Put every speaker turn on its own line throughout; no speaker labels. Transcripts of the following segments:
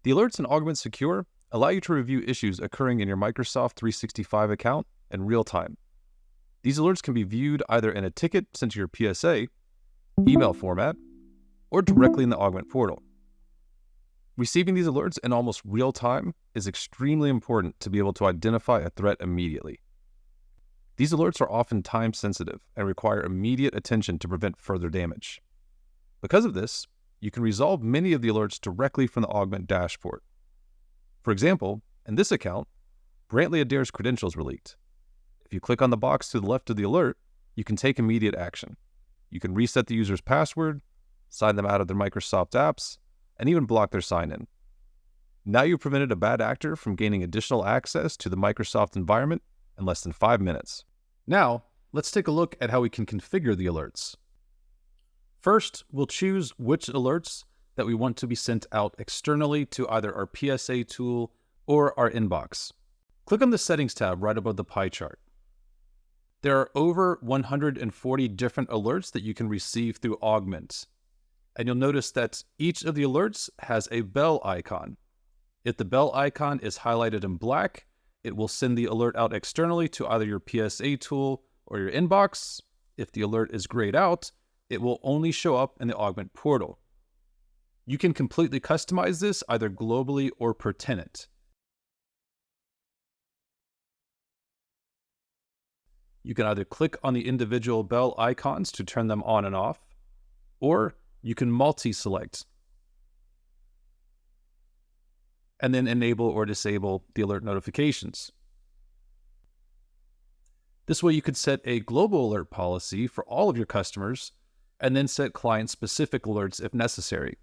The alerts in Augmentt Secure allow you to review issues occurring in your Microsoft 365 account in real time. These alerts can be viewed either in a ticket sent to your PSA, email format, or directly in the Augmentt portal. Receiving these alerts in almost real time is extremely important to be able to identify a threat immediately. These alerts are often time-sensitive and require immediate attention to prevent further damage. Because of this, you can resolve many of the alerts directly from the Augmentt dashboard. For example, in this account, Brantley Adair's credentials were leaked. If you click on the box to the left of the alert, you can take immediate action. You can reset the user's password, sign them out of their Microsoft apps, and even block their sign-in. Now you've prevented a bad actor from gaining additional access to the Microsoft environment in less than 5 minutes. Now, let's take a look at how we can configure the alerts. First, we'll choose which alerts that we want to be sent out externally to either our PSA tool or our inbox. Click on the Settings tab right above the pie chart. There are over 140 different alerts that you can receive through Augmentt, and you'll notice that each of the alerts has a bell icon. If the bell icon is highlighted in black, it will send the alert out externally to either your PSA tool or your inbox. If the alert is grayed out, it will only show up in the Augmentt portal. You can completely customize this either globally or per tenant. You can either click on the individual bell icons to turn them on and off, or you can multi-select and then enable or disable the alert notifications. This way you could set a global alert policy for all of your customers and then set client-specific alerts if necessary.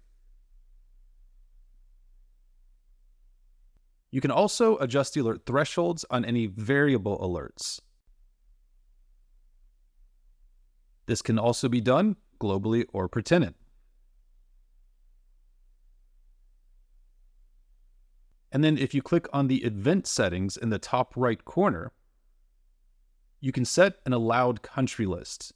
You can also adjust the alert thresholds on any variable alerts. This can also be done globally or per tenant. And then if you click on the event settings in the top right corner, you can set an allowed country list.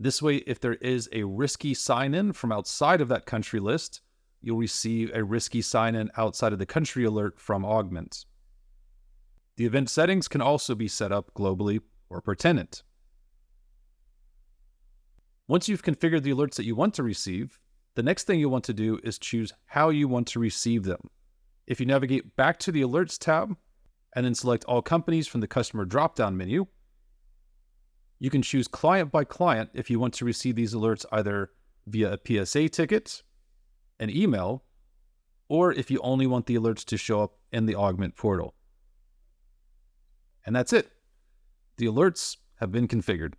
This way, if there is a risky sign-in from outside of that country list, you'll receive a risky sign-in outside of the country alert from Augmentt. The event settings can also be set up globally or per tenant. Once you've configured the alerts that you want to receive, the next thing you'll want to do is choose how you want to receive them. If you navigate back to the Alerts tab and then select All Companies from the Customer drop-down menu, you can choose client by client if you want to receive these alerts either via a PSA ticket, an email, or if you only want the alerts to show up in the Augmentt portal. And that's it. The alerts have been configured.